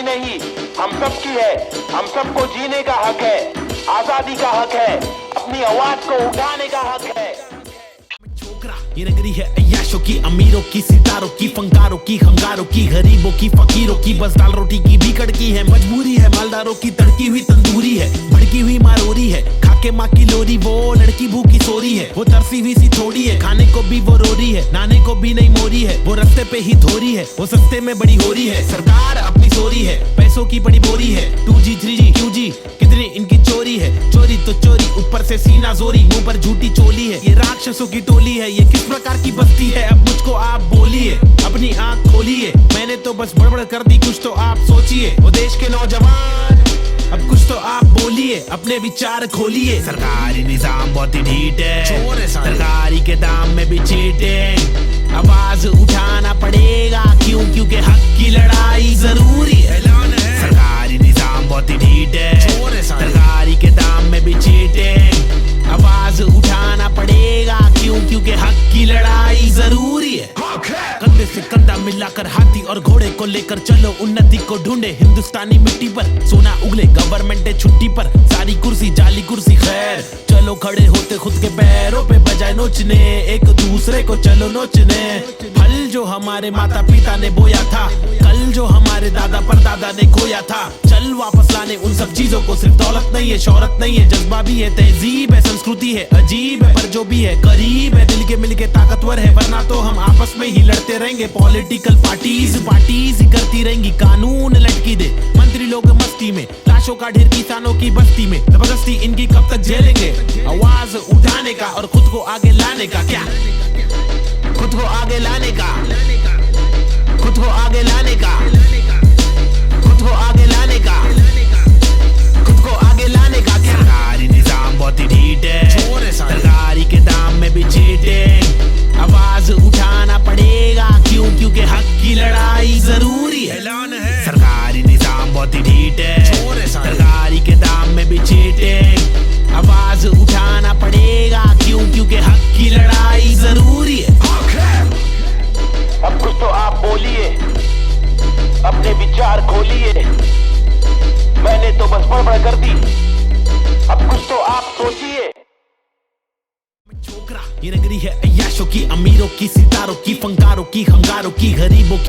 नहीं, हम सब की है। हम सबको जीने का हक है, आजादी का हक है, अपनी आवाज को उठाने का हक है। ये नगरी है अय्याशों की, अमीरों की, सितारों की, फंकारों की, हंगारों की, गरीबों की, फकीरों की, बस दाल रोटी की भी कड़की है। मजबूरी है मालदारों की, तड़की हुई तंदूरी है, भड़की हुई मारोरी है, खाके माँ की लोरी, वो लड़की भूखी सोरी है, वो तरसी हुई सी थोड़ी है, खाने को भी वो रोरी है, नाने को भी नहीं मोरी है, वो रास्ते पे ही धोरी है, वो सस्ते में बड़ी हो रही है। सरकार अपनी सोरी है, पैसों की बड़ी बोरी है, 2G 3G QG कितनी इनकी चोरी है। चोरी तो चोरी, ऊपर से सीना जोरी, मुंह पर झूठी चोली है, ये राक्षसों की टोली है। ये किस प्रकार की बस्ती है, अब मुझको आप बोलिए, अपनी आंख खोलिए। मैंने तो बस बड़बड़ कर दी, कुछ तो आप सोचिए। वो देश के नौजवान, अब कुछ तो आप बोलिए, अपने विचार खोलिए। सरकारी निजाम बहुत ही ढीठ है, सरकारी के दाम में भी चीटिंग। आवाज उठाना पड़ेगा, क्यों? क्योंकि हक की लड़ाई जरूरी है। सरकारी निजाम बहुत ही ढीठ है, सरकारी के दाम में भी चीटिंग। आवाज उठाना पड़ेगा, क्यों? क्योंकि हक की लड़ाई जरूरी है। कंधे से कंधा मिलाकर हाथी और घोड़े को लेकर चलो, उन्नति को ढूंढे हिंदुस्तानी मिट्टी पर। सोना उगले, गवर्नमेंट है छुट्टी पर, सारी कुर्सी जाली कुर्सी। खैर चलो खड़े होते खुद के पैरों पे, बजाय नोचने एक दूसरे को चलो नोचने। फल जो हमारे माता पिता ने बोया था, कल जो हमारे दादा परदादा ने खोया था, चल वापस लाने उन सब चीजों को। सिर्फ दौलत नहीं है, शोहरत नहीं है, जज्बा भी है, तहजीब है, संस्कृति है, अजीब है, पर जो भी है करीब है, दिल के मिलके ताकतवर है। वरना तो हम आपस में ही लड़ते रहेंगे। पॉलिटिकल पार्टीज ही करती रहेंगी, कानून लटकी दे मंत्री लोग मस्ती में, लाशों का ढेर किसानों की बस्ती में। जबरदस्ती इनकी कब तक झेलेंगे? आवाज उठाने का और खुद को आगे लाने का। क्या खुद को आगे लाने का, खुद को आगे लाने का, खुद को आगे लाने का, खुद को आगे लाने का। क्या सरकारी निजाम बहुत ही ढीठ है, सरकारी के दाम में भी चीटिंग। आवाज उठाना पड़ेगा, क्यों? क्योंकि हक की लड़ाई जरूरी है। सरकारी निजाम बहुत ही ढीठ है, सरकारी के दाम में भी चीटिंग। आवाज उठाना पड़ेगा, क्यों? क्योंकि हक की लड़ाई जरूरी है। अब कुछ तो आप बोलिए, अपने विचार खोलिए। मैंने तो बस बड़बड़ कर दी, अब कुछ तो आप सोचिए। ये नगरी है अय्याशों की, अमीरों की, सितारों की, फंकारों की, हंगारों की, गरीबों की।